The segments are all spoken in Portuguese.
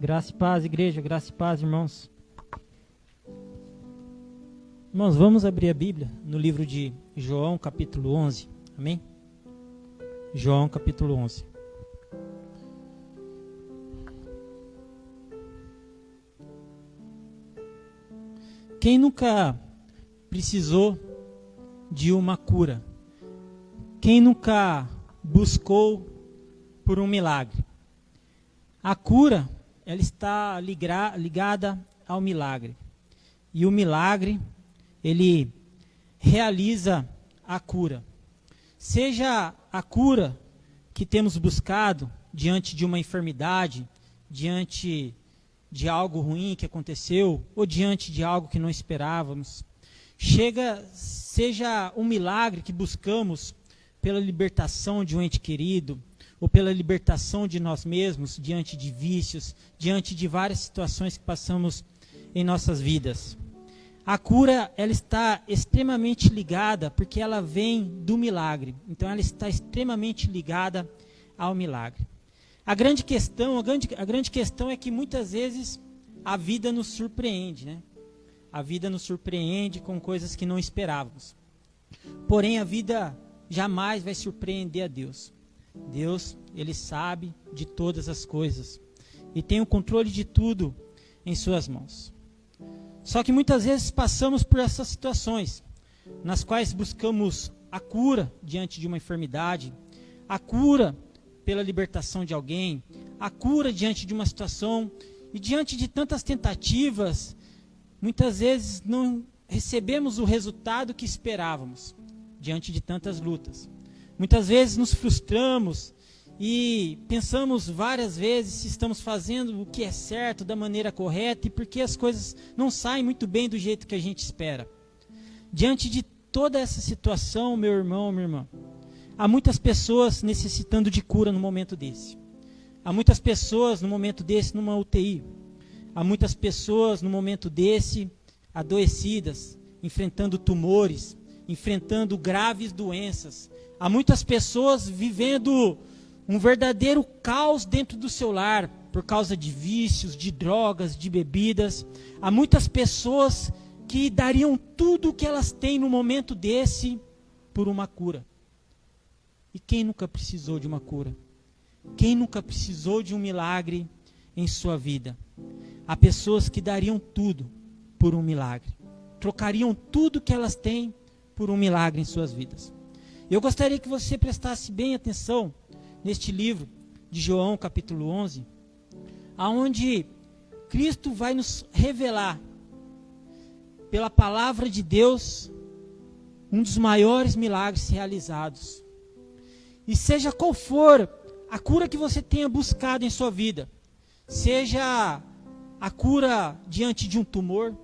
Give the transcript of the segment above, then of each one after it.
Graça e paz, igreja, graça e paz, irmãos. Irmãos, vamos abrir a Bíblia no livro de João, capítulo 11, amém? João, capítulo 11. Quem nunca precisou de uma cura? Quem nunca buscou por um milagre? A cura, ela está ligada ao milagre. E o milagre, ele realiza a cura. Seja a cura que temos buscado diante de uma enfermidade, diante de algo ruim que aconteceu, ou diante de algo que não esperávamos. Seja um milagre que buscamos pela libertação de um ente querido, ou pela libertação de nós mesmos, diante de vícios, diante de várias situações que passamos em nossas vidas. A cura, ela está extremamente ligada, porque ela vem do milagre. Então, ela está extremamente ligada ao milagre. A grande questão é que muitas vezes a vida nos surpreende, né? A vida nos surpreende com coisas que não esperávamos. Porém, a vida jamais vai surpreender a Deus. Deus, ele sabe de todas as coisas e tem o controle de tudo em suas mãos. Só que muitas vezes passamos por essas situações, nas quais buscamos a cura diante de uma enfermidade, a cura pela libertação de alguém, a cura diante de uma situação, e diante de tantas tentativas, muitas vezes não recebemos o resultado que esperávamos, diante de tantas lutas. Muitas vezes nos frustramos e pensamos várias vezes se estamos fazendo o que é certo, da maneira correta, e porque as coisas não saem muito bem do jeito que a gente espera. Diante de toda essa situação, meu irmão, minha irmã, há muitas pessoas necessitando de cura no momento desse. Há muitas pessoas no momento desse numa UTI. Há muitas pessoas no momento desse adoecidas, enfrentando tumores, enfrentando graves doenças. Há muitas pessoas vivendo um verdadeiro caos dentro do seu lar, por causa de vícios, de drogas, de bebidas. Há muitas pessoas que dariam tudo o que elas têm no momento desse por uma cura. E quem nunca precisou de uma cura? Quem nunca precisou de um milagre em sua vida? Há pessoas que dariam tudo por um milagre. Trocariam tudo que elas têm por um milagre em suas vidas. Eu gostaria que você prestasse bem atenção neste livro de João, capítulo 11, aonde Cristo vai nos revelar, pela palavra de Deus, um dos maiores milagres realizados. E seja qual for a cura que você tenha buscado em sua vida, seja a cura diante de um tumor,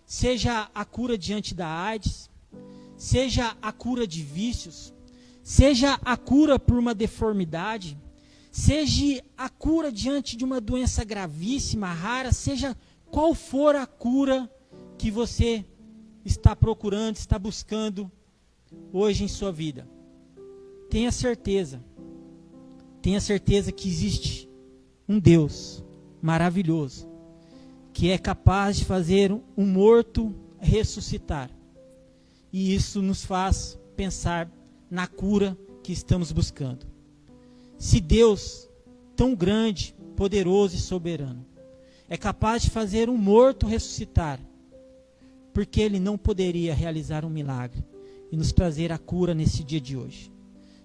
seja a cura diante da AIDS, seja a cura de vícios, seja a cura por uma deformidade, seja a cura diante de uma doença gravíssima, rara, seja qual for a cura que você está procurando, está buscando hoje em sua vida. Tenha certeza que existe um Deus maravilhoso, que é capaz de fazer um morto ressuscitar. E isso nos faz pensar na cura que estamos buscando. Se Deus, tão grande, poderoso e soberano, é capaz de fazer um morto ressuscitar, porque Ele não poderia realizar um milagre e nos trazer a cura nesse dia de hoje?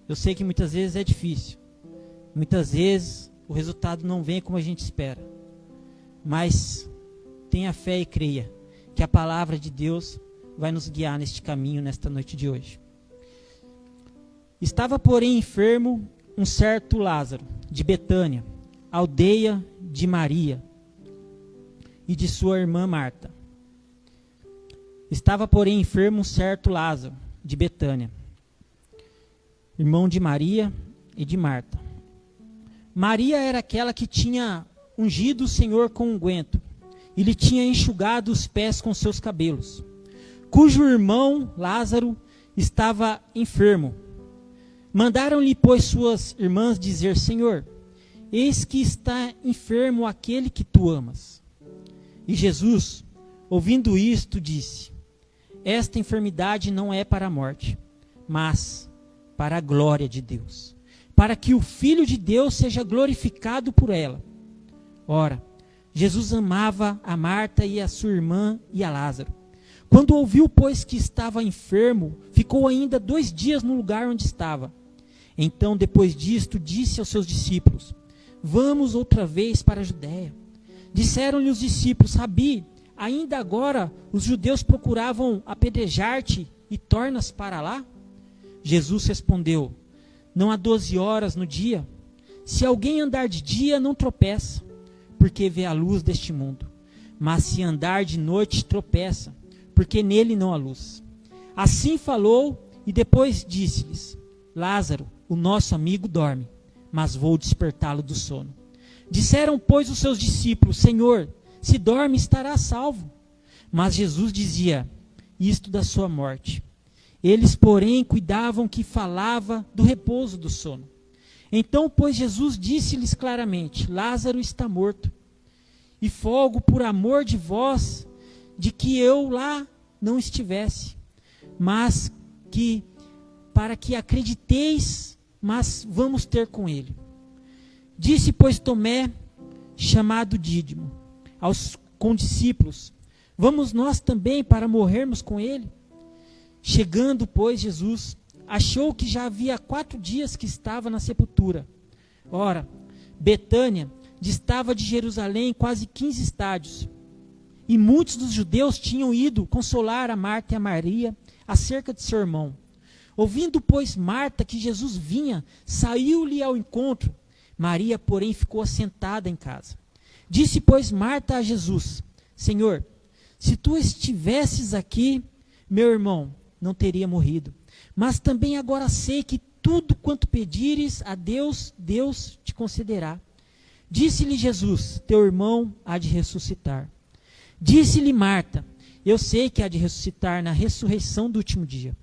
Eu sei que muitas vezes é difícil, muitas vezes o resultado não vem como a gente espera, mas tenha fé e creia que a palavra de Deus vai nos guiar neste caminho, nesta noite de hoje. Estava, porém, enfermo um certo Lázaro, de Betânia, aldeia de Maria e de sua irmã Marta. Estava, porém, enfermo um certo Lázaro, de Betânia, irmão de Maria e de Marta. Maria era aquela que tinha ungido o Senhor com unguento e lhe tinha enxugado os pés com seus cabelos, cujo irmão Lázaro estava enfermo. Mandaram-lhe, pois, suas irmãs dizer: Senhor, eis que está enfermo aquele que tu amas. E Jesus, ouvindo isto, disse: esta enfermidade não é para a morte, mas para a glória de Deus, para que o Filho de Deus seja glorificado por ela. Ora, Jesus amava a Marta e a sua irmã e a Lázaro. Quando ouviu, pois, que estava enfermo, ficou ainda 2 dias no lugar onde estava. Então, depois disto, disse aos seus discípulos: vamos outra vez para a Judéia. Disseram-lhe os discípulos: Rabi, ainda agora os judeus procuravam apedrejar-te e tornas para lá? Jesus respondeu: não há 12 horas no dia? Se alguém andar de dia, não tropeça, porque vê a luz deste mundo. Mas se andar de noite, tropeça, porque nele não há luz. Assim falou e depois disse-lhes: Lázaro, o nosso amigo, dorme, mas vou despertá-lo do sono. Disseram, pois, os seus discípulos: Senhor, se dorme, estará salvo. Mas Jesus dizia isto da sua morte. Eles, porém, cuidavam que falava do repouso do sono. Então, pois, Jesus disse-lhes claramente: Lázaro está morto, e folgo por amor de vós, de que eu lá não estivesse, mas que, para que acrediteis, mas vamos ter com ele. Disse, pois, Tomé, chamado Dídimo, aos condiscípulos: vamos nós também para morrermos com ele? Chegando, pois, Jesus achou que já havia 4 dias que estava na sepultura. Ora, Betânia distava de Jerusalém quase 15 estádios. E muitos dos judeus tinham ido consolar a Marta e a Maria acerca de seu irmão. Ouvindo, pois, Marta que Jesus vinha, saiu-lhe ao encontro. Maria, porém, ficou assentada em casa. Disse, pois, Marta a Jesus: Senhor, se tu estivesses aqui, meu irmão não teria morrido. Mas também agora sei que tudo quanto pedires a Deus, Deus te concederá. Disse-lhe Jesus: teu irmão há de ressuscitar. Disse-lhe Marta: eu sei que há de ressuscitar na ressurreição do último dia.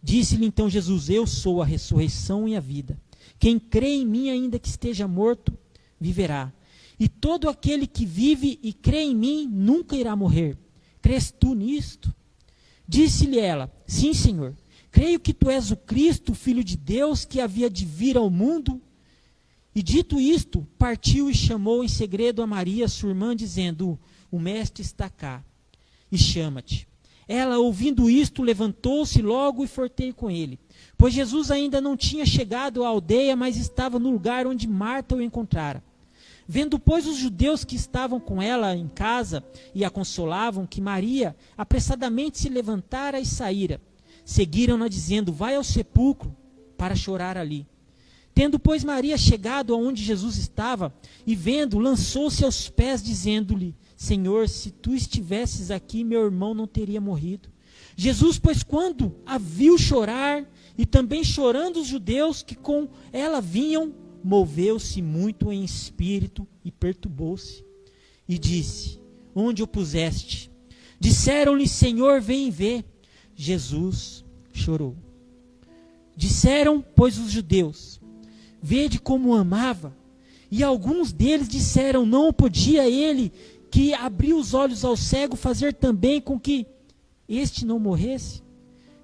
Disse-lhe então Jesus: eu sou a ressurreição e a vida. Quem crê em mim, ainda que esteja morto, viverá. E todo aquele que vive e crê em mim nunca irá morrer. Crês tu nisto? Disse-lhe ela: sim, Senhor. Creio que tu és o Cristo, o Filho de Deus, que havia de vir ao mundo. E dito isto, partiu e chamou em segredo a Maria, sua irmã, dizendo: o mestre está cá e chama-te. Ela, ouvindo isto, levantou-se logo e foi ter com ele. Pois Jesus ainda não tinha chegado à aldeia, mas estava no lugar onde Marta o encontrara. Vendo, pois, os judeus que estavam com ela em casa e a consolavam, que Maria apressadamente se levantara e saíra, seguiram-na dizendo: vai ao sepulcro para chorar ali. Tendo, pois, Maria chegado aonde Jesus estava, e vendo, lançou-se aos pés, dizendo-lhe: Senhor, se tu estivesses aqui, meu irmão não teria morrido. Jesus, pois, quando a viu chorar, e também chorando os judeus que com ela vinham, moveu-se muito em espírito e perturbou-se. E disse: onde o puseste? Disseram-lhe: Senhor, vem e vê. Jesus chorou. Disseram, pois, os judeus: vede como o amava. E alguns deles disseram: não podia ele, que abriu os olhos ao cego, fazer também com que este não morresse?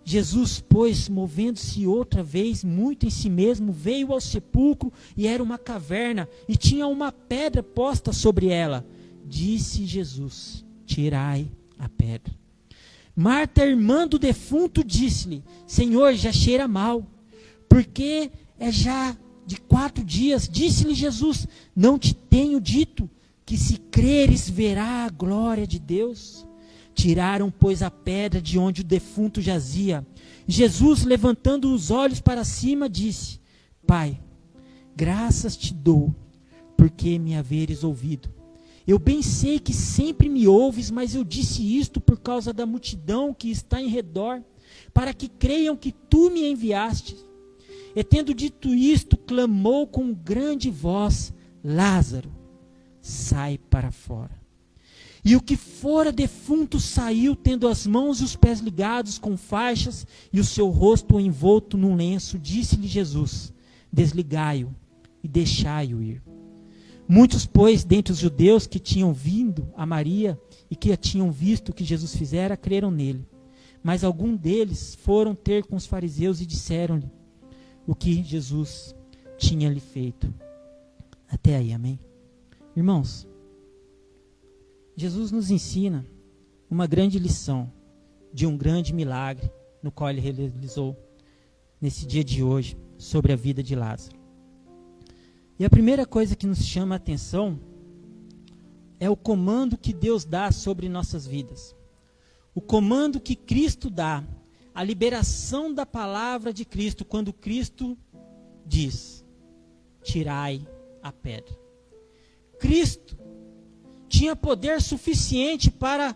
Jesus, pois, movendo-se outra vez muito em si mesmo, veio ao sepulcro, e era uma caverna, e tinha uma pedra posta sobre ela. Disse Jesus: tirai a pedra. Marta, irmã do defunto, disse-lhe: Senhor, já cheira mal, porque é já de 4 dias. Disse-lhe Jesus: não te tenho dito que se creres verá a glória de Deus? Tiraram, pois, a pedra de onde o defunto jazia. Jesus, levantando os olhos para cima, disse: Pai, graças te dou, porque me haveres ouvido. Eu bem sei que sempre me ouves, mas eu disse isto por causa da multidão que está em redor, para que creiam que tu me enviaste. E tendo dito isto, clamou com grande voz: Lázaro, sai para fora. E o que fora defunto saiu, tendo as mãos e os pés ligados com faixas e o seu rosto envolto num lenço. Disse-lhe Jesus: desligai-o e deixai-o ir. Muitos, pois, dentre os judeus que tinham vindo a Maria e que tinham visto o que Jesus fizera, creram nele. Mas alguns deles foram ter com os fariseus e disseram-lhe o que Jesus tinha lhe feito. Até aí, amém? Irmãos, Jesus nos ensina uma grande lição de um grande milagre no qual ele realizou nesse dia de hoje sobre a vida de Lázaro. E a primeira coisa que nos chama a atenção é o comando que Deus dá sobre nossas vidas. O comando que Cristo dá, a liberação da palavra de Cristo, quando Cristo diz: tirai a pedra. Cristo tinha poder suficiente para,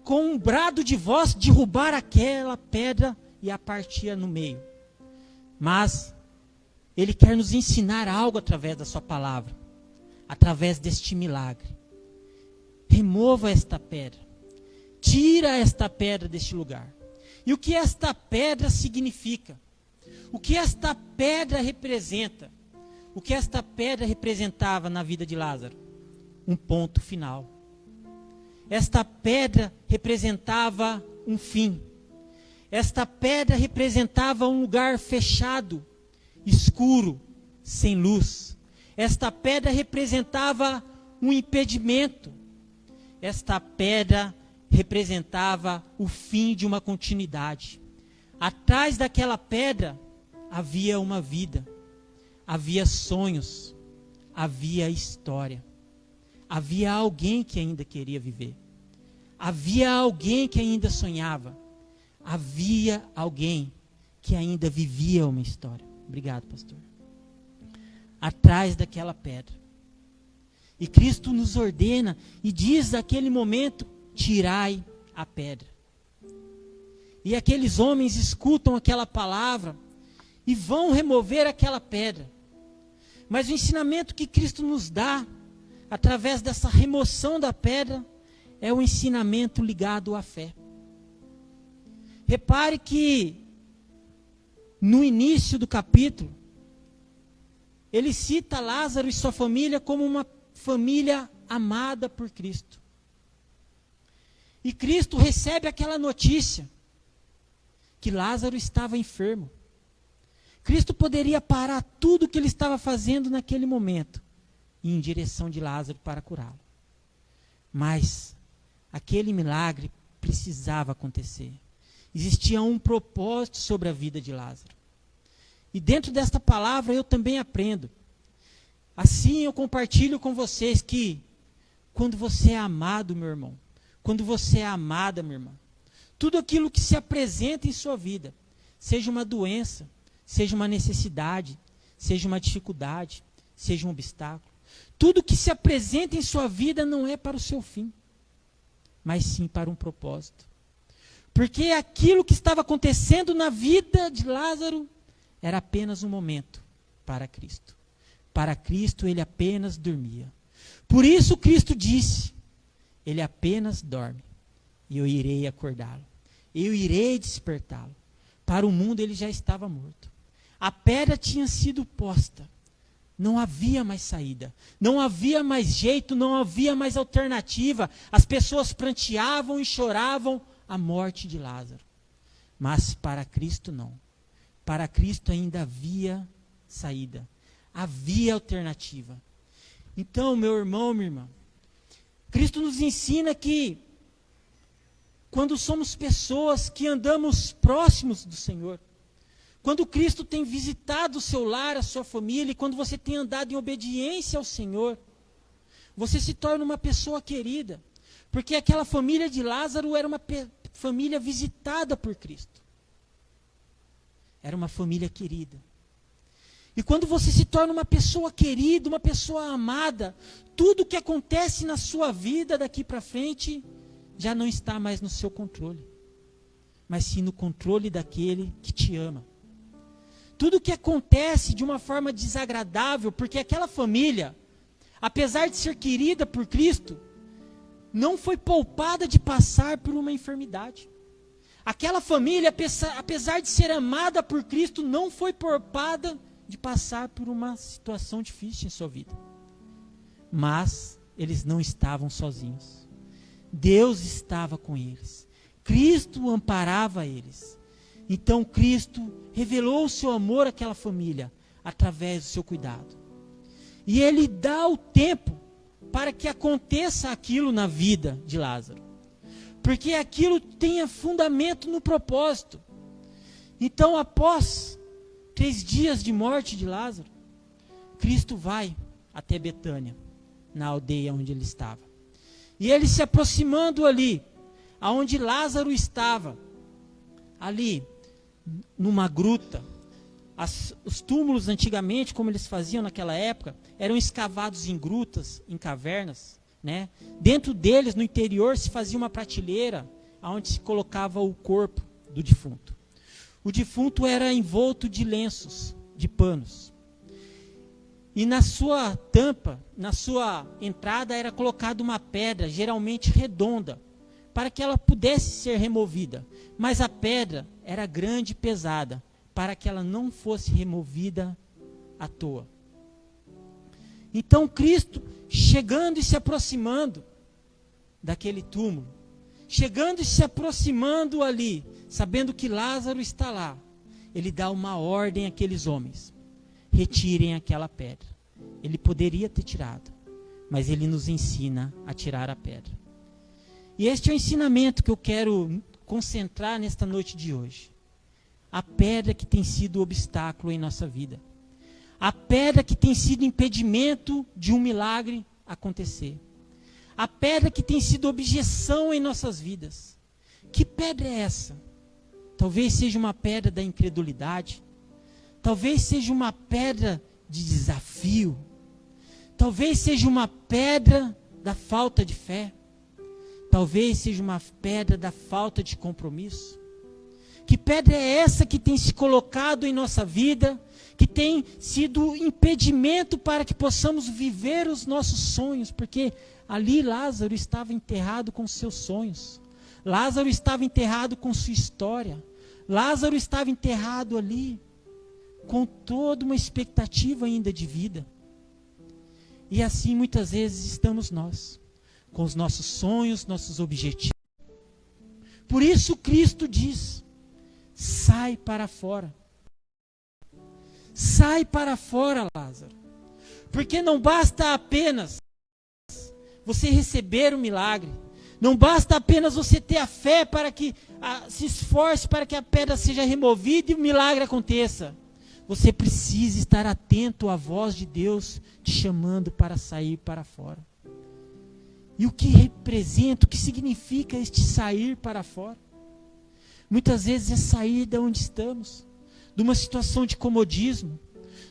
com um brado de voz, derrubar aquela pedra e a partir no meio. Mas Ele quer nos ensinar algo através da sua palavra, através deste milagre. Remova esta pedra, tira esta pedra deste lugar. E o que esta pedra significa? O que esta pedra representa? O que esta pedra representava na vida de Lázaro? Um ponto final. Esta pedra representava um fim. Esta pedra representava um lugar fechado, escuro, sem luz. Esta pedra representava um impedimento. Esta pedra representava o fim de uma continuidade. Atrás daquela pedra havia uma vida, havia sonhos, havia história. Havia alguém que ainda queria viver. Havia alguém que ainda sonhava. Havia alguém que ainda vivia uma história. Obrigado, pastor. Atrás daquela pedra. E Cristo nos ordena e diz naquele momento: tirai a pedra. E aqueles homens escutam aquela palavra e vão remover aquela pedra. Mas o ensinamento que Cristo nos dá, através dessa remoção da pedra, é o ensinamento ligado à fé. Repare que, no início do capítulo, ele cita Lázaro e sua família como uma família amada por Cristo. E Cristo recebe aquela notícia que Lázaro estava enfermo. Cristo poderia parar tudo o que ele estava fazendo naquele momento e ir em direção de Lázaro para curá-lo. Mas aquele milagre precisava acontecer. Existia um propósito sobre a vida de Lázaro. E dentro desta palavra eu também aprendo. Assim eu compartilho com vocês que quando você é amado, meu irmão, quando você é amada, minha irmã, tudo aquilo que se apresenta em sua vida, seja uma doença, seja uma necessidade, seja uma dificuldade, seja um obstáculo, tudo que se apresenta em sua vida não é para o seu fim, mas sim para um propósito. Porque aquilo que estava acontecendo na vida de Lázaro era apenas um momento para Cristo. Para Cristo ele apenas dormia. Por isso Cristo disse: ele apenas dorme e eu irei acordá-lo. Eu irei despertá-lo. Para o mundo ele já estava morto. A pedra tinha sido posta. Não havia mais saída. Não havia mais jeito, não havia mais alternativa. As pessoas pranteavam e choravam a morte de Lázaro. Mas para Cristo não. Para Cristo ainda havia saída. Havia alternativa. Então, meu irmão, minha irmã, Cristo nos ensina que quando somos pessoas que andamos próximos do Senhor, quando Cristo tem visitado o seu lar, a sua família, e quando você tem andado em obediência ao Senhor, você se torna uma pessoa querida. Porque aquela família de Lázaro era uma família visitada por Cristo. Era uma família querida. E quando você se torna uma pessoa querida, uma pessoa amada, tudo que acontece na sua vida daqui para frente já não está mais no seu controle, mas sim no controle daquele que te ama. Tudo que acontece de uma forma desagradável, porque aquela família, apesar de ser querida por Cristo, não foi poupada de passar por uma enfermidade. Aquela família, apesar de ser amada por Cristo, não foi poupada de passar por uma situação difícil em sua vida. Mas eles não estavam sozinhos. Deus estava com eles. Cristo amparava eles. Então Cristo revelou o seu amor àquela família através do seu cuidado. E Ele dá o tempo para que aconteça aquilo na vida de Lázaro. Porque aquilo tenha fundamento no propósito. Então, após 3 dias de morte de Lázaro, Cristo vai até Betânia, na aldeia onde ele estava. E ele se aproximando ali, aonde Lázaro estava, ali, numa gruta. Os túmulos antigamente, como eles faziam naquela época, eram escavados em grutas, em cavernas, né? Dentro deles, no interior, se fazia uma prateleira, onde se colocava o corpo do defunto. O defunto era envolto de lenços, de panos. E na sua tampa, na sua entrada, era colocada uma pedra, geralmente redonda, para que ela pudesse ser removida. Mas a pedra era grande e pesada, para que ela não fosse removida à toa. Então Cristo, chegando e se aproximando daquele túmulo, chegando e se aproximando ali, sabendo que Lázaro está lá, ele dá uma ordem àqueles homens: retirem aquela pedra. Ele poderia ter tirado, mas ele nos ensina a tirar a pedra. E este é o ensinamento que eu quero concentrar nesta noite de hoje. A pedra que tem sido obstáculo em nossa vida. A pedra que tem sido impedimento de um milagre acontecer. A pedra que tem sido objeção em nossas vidas. Que pedra é essa? Talvez seja uma pedra da incredulidade. Talvez seja uma pedra de desafio. Talvez seja uma pedra da falta de fé. Talvez seja uma pedra da falta de compromisso. Que pedra é essa que tem se colocado em nossa vida, que tem sido impedimento para que possamos viver os nossos sonhos? Porque ali Lázaro estava enterrado com seus sonhos. Lázaro estava enterrado com sua história. Lázaro estava enterrado ali com toda uma expectativa ainda de vida. E assim muitas vezes estamos nós, com os nossos sonhos, nossos objetivos. Por isso Cristo diz: sai para fora. Sai para fora, Lázaro. Porque não basta apenas você receber o milagre. Não basta apenas você ter a fé para que se esforce para que a pedra seja removida e o milagre aconteça. Você precisa estar atento à voz de Deus te chamando para sair para fora. E o que representa, o que significa este sair para fora? Muitas vezes é sair de onde estamos, de uma situação de comodismo,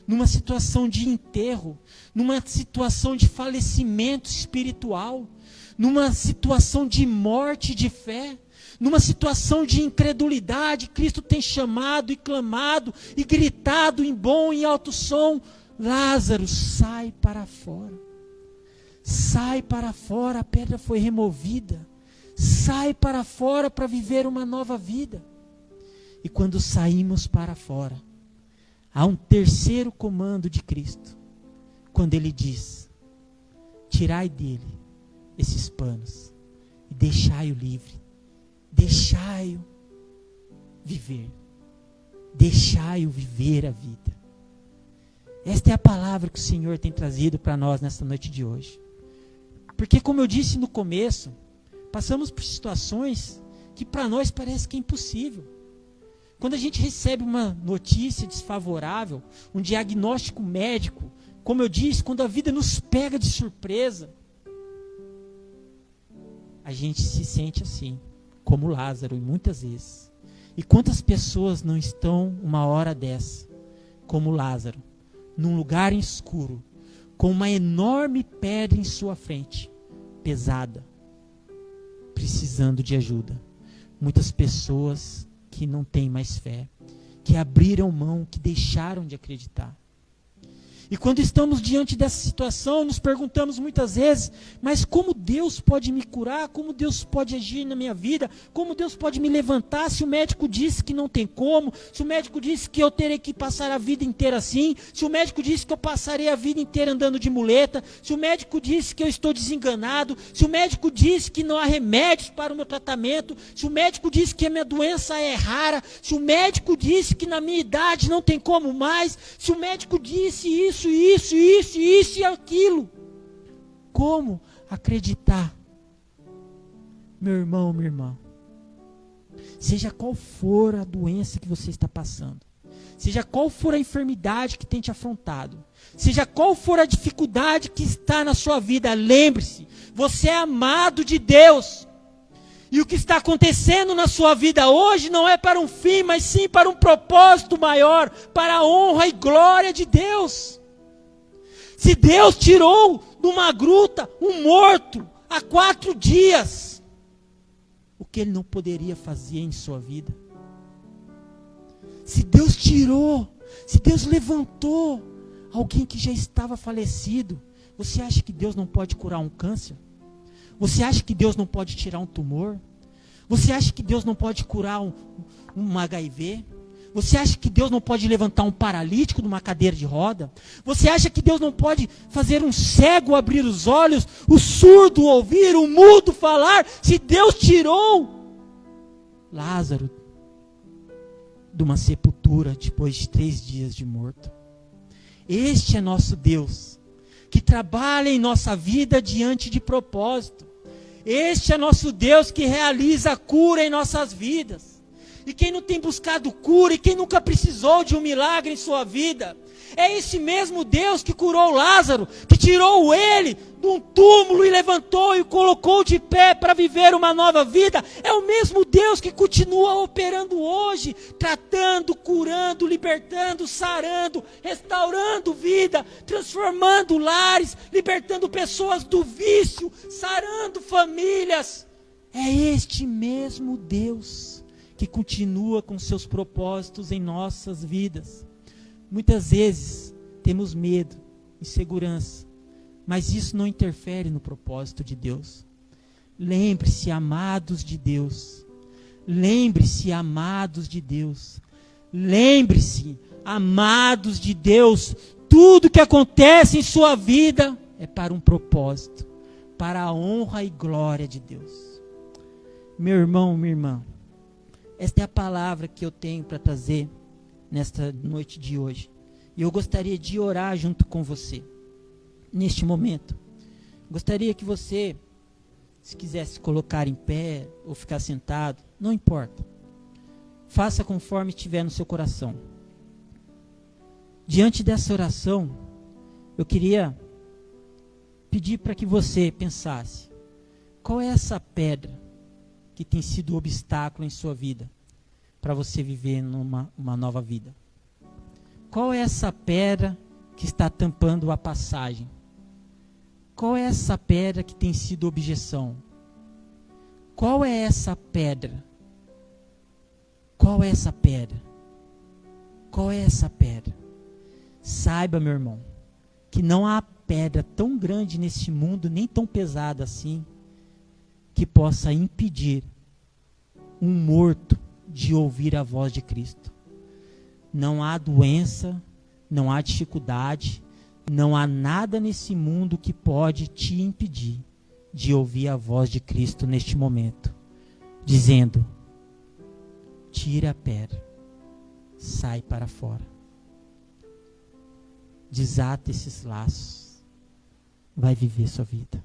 numa situação de enterro, numa situação de falecimento espiritual, numa situação de morte de fé, numa situação de incredulidade. Cristo tem chamado e clamado e gritado em bom e alto som: Lázaro, sai para fora. Sai para fora, a pedra foi removida. Sai para fora para viver uma nova vida. E quando saímos para fora, há um terceiro comando de Cristo. Quando Ele diz: tirai dele esses panos e deixai-o livre. Deixai-o viver. Deixai-o viver a vida. Esta é a palavra que o Senhor tem trazido para nós nesta noite de hoje. Porque, como eu disse no começo, passamos por situações que para nós parece que é impossível. Quando a gente recebe uma notícia desfavorável, um diagnóstico médico, como eu disse, quando a vida nos pega de surpresa, a gente se sente assim, como Lázaro, e muitas vezes. E quantas pessoas não estão uma hora dessa, como Lázaro, num lugar escuro, com uma enorme pedra em sua frente, pesada, precisando de ajuda. Muitas pessoas que não têm mais fé, que abriram mão, que deixaram de acreditar. E quando estamos diante dessa situação, nos perguntamos muitas vezes, mas como Deus pode me curar? Como Deus pode agir na minha vida? Como Deus pode me levantar se o médico disse que não tem como? Se o médico disse que eu terei que passar a vida inteira assim? Se o médico disse que eu passarei a vida inteira andando de muleta? Se o médico disse que eu estou desenganado? Se o médico disse que não há remédios para o meu tratamento? Se o médico disse que a minha doença é rara? Se o médico disse que na minha idade não tem como mais? Se o médico disse isso e aquilo. Como acreditar? Meu irmão, minha irmã, seja qual for a doença que você está passando, seja qual for a enfermidade que tem te afrontado, seja qual for a dificuldade que está na sua vida, lembre-se, você é amado de Deus. E o que está acontecendo na sua vida hoje não é para um fim, mas sim para um propósito maior, para a honra e glória de Deus. Se Deus tirou de uma gruta um morto há 4 dias, o que Ele não poderia fazer em sua vida? Se Deus tirou, se Deus levantou alguém que já estava falecido, você acha que Deus não pode curar um câncer? Você acha que Deus não pode tirar um tumor? Você acha que Deus não pode curar um HIV? Você acha que Deus não pode levantar um paralítico de uma cadeira de roda? Você acha que Deus não pode fazer um cego abrir os olhos, o surdo ouvir, o mudo falar? Se Deus tirou Lázaro de uma sepultura depois de 3 dias de morto. Este é nosso Deus, que trabalha em nossa vida diante de propósito. Este é nosso Deus que realiza a cura em nossas vidas. E quem não tem buscado cura, e quem nunca precisou de um milagre em sua vida, é esse mesmo Deus que curou Lázaro, que tirou ele de um túmulo e levantou e o colocou de pé para viver uma nova vida. É o mesmo Deus que continua operando hoje, tratando, curando, libertando, sarando, restaurando vida, transformando lares, libertando pessoas do vício, sarando famílias. É este mesmo Deus que continua com seus propósitos em nossas vidas. Muitas vezes temos medo, insegurança, mas isso não interfere no propósito de Deus. Lembre-se, amados de Deus. Lembre-se, amados de Deus. Lembre-se, amados de Deus. Tudo que acontece em sua vida é para um propósito, para a honra e glória de Deus. Meu irmão, minha irmã, esta é a palavra que eu tenho para trazer nesta noite de hoje. E eu gostaria de orar junto com você, neste momento. Gostaria que você, se quisesse colocar em pé ou ficar sentado, não importa. Faça conforme estiver no seu coração. Diante dessa oração, eu queria pedir para que você pensasse: qual é essa pedra que tem sido obstáculo em sua vida, para você viver uma nova vida? Qual é essa pedra que está tampando a passagem? Qual é essa pedra que tem sido objeção? Qual é essa pedra? Qual é essa pedra? Qual é essa pedra? Saiba, meu irmão, que não há pedra tão grande neste mundo, nem tão pesada assim, que possa impedir um morto de ouvir a voz de Cristo. Não há doença, não há dificuldade, não há nada nesse mundo que pode te impedir de ouvir a voz de Cristo neste momento, dizendo: tira a pedra, sai para fora, desata esses laços, vai viver sua vida.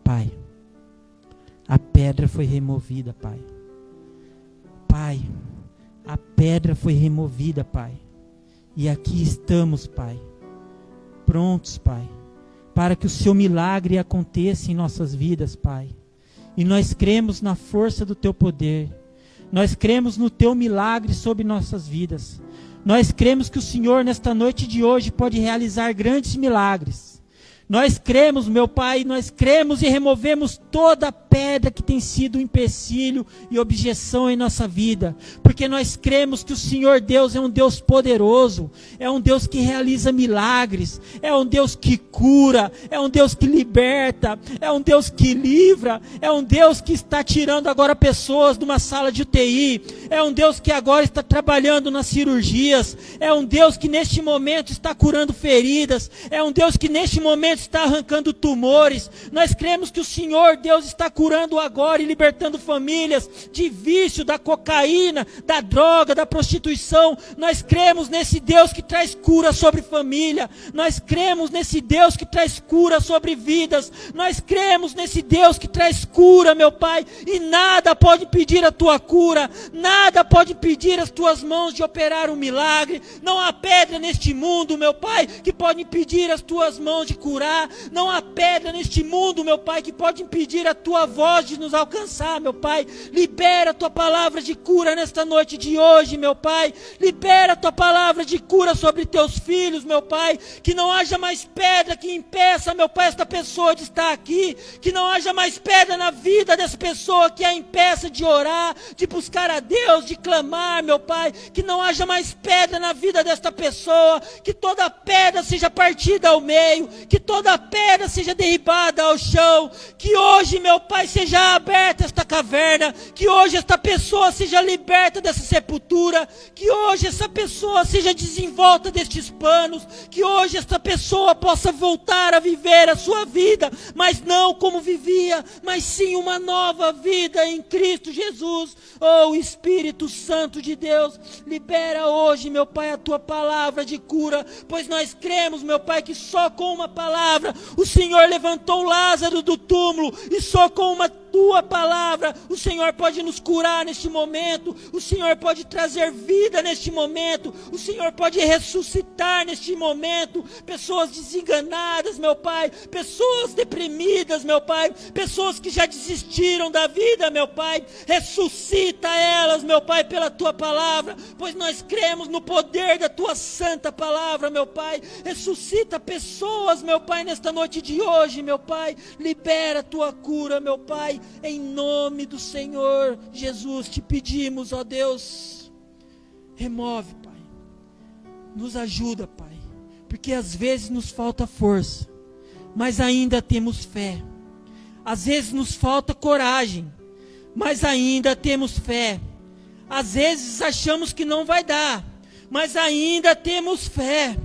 Pai, a pedra foi removida, Pai. Pai, a pedra foi removida, Pai. E aqui estamos, Pai, prontos, Pai, para que o Seu milagre aconteça em nossas vidas, Pai. E nós cremos na força do Teu poder. Nós cremos no Teu milagre sobre nossas vidas. Nós cremos que o Senhor, nesta noite de hoje, pode realizar grandes milagres. Nós cremos, meu Pai, nós cremos e removemos toda pedra pedra que tem sido um empecilho e objeção em nossa vida, porque nós cremos que o Senhor Deus é um Deus poderoso, é um Deus que realiza milagres, é um Deus que cura, é um Deus que liberta, é um Deus que livra, é um Deus que está tirando agora pessoas de uma sala de UTI, é um Deus que agora está trabalhando nas cirurgias, é um Deus que neste momento está curando feridas, é um Deus que neste momento está arrancando tumores. Nós cremos que o Senhor Deus está curando agora e libertando famílias de vício, da cocaína, da droga, da prostituição. Nós cremos nesse Deus que traz cura sobre família, nós cremos nesse Deus que traz cura sobre vidas, nós cremos nesse Deus que traz cura, meu Pai, e nada pode impedir a tua cura, nada pode impedir as tuas mãos de operar um milagre. Não há pedra neste mundo, meu Pai, que pode impedir as tuas mãos de curar, não há pedra neste mundo, meu Pai, que pode impedir a tua voz de nos alcançar, meu Pai. Libera a tua palavra de cura nesta noite de hoje, meu Pai, libera a tua palavra de cura sobre teus filhos, meu Pai, que não haja mais pedra que impeça, meu Pai, esta pessoa de estar aqui, que não haja mais pedra na vida dessa pessoa que a impeça de orar, de buscar a Deus, de clamar, meu Pai, que não haja mais pedra na vida desta pessoa, que toda pedra seja partida ao meio, que toda pedra seja derribada ao chão, que hoje, meu Pai, seja aberta esta caverna, que hoje esta pessoa seja liberta dessa sepultura, que hoje essa pessoa seja desenvolta destes panos, que hoje esta pessoa possa voltar a viver a sua vida, mas não como vivia, mas sim uma nova vida em Cristo Jesus. Oh, Espírito Santo de Deus, libera hoje, meu Pai, a tua palavra de cura, pois nós cremos, meu Pai, que só com uma palavra o Senhor levantou Lázaro do túmulo, e só com uma tua palavra o Senhor pode nos curar neste momento, o Senhor pode trazer vida neste momento, o Senhor pode ressuscitar neste momento pessoas desenganadas, meu Pai, pessoas deprimidas, meu Pai, pessoas que já desistiram da vida, meu Pai. Ressuscita elas, meu Pai, pela tua palavra, pois nós cremos no poder da tua santa palavra, meu Pai. Ressuscita pessoas, meu Pai, nesta noite de hoje, meu Pai. Libera a tua cura, meu Pai, em nome do Senhor Jesus te pedimos, ó Deus. Remove, Pai, nos ajuda, Pai, porque às vezes nos falta força, mas ainda temos fé. Às vezes nos falta coragem, mas ainda temos fé. Às vezes achamos que não vai dar, mas ainda temos fé.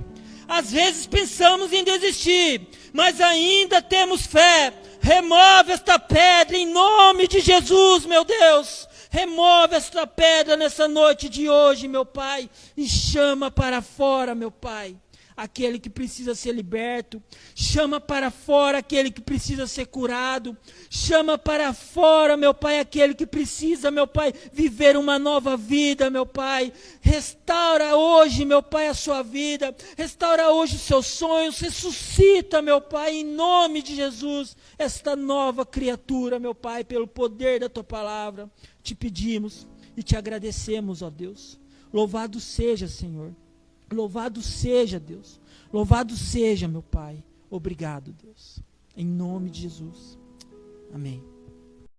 Às vezes pensamos em desistir, mas ainda temos fé. Remove esta pedra em nome de Jesus, meu Deus. Remove esta pedra nessa noite de hoje, meu Pai, e chama para fora, meu Pai, aquele que precisa ser liberto. Chama para fora aquele que precisa ser curado. Chama para fora, meu Pai, aquele que precisa, meu Pai, viver uma nova vida, meu Pai. Restaura hoje, meu Pai, a sua vida. Restaura hoje os seus sonhos. Ressuscita, meu Pai, em nome de Jesus, esta nova criatura, meu Pai, pelo poder da tua palavra. Te pedimos e te agradecemos, ó Deus. Louvado seja, Senhor. Louvado seja, Deus. Louvado seja, meu Pai. Obrigado, Deus. Em nome de Jesus. Amém.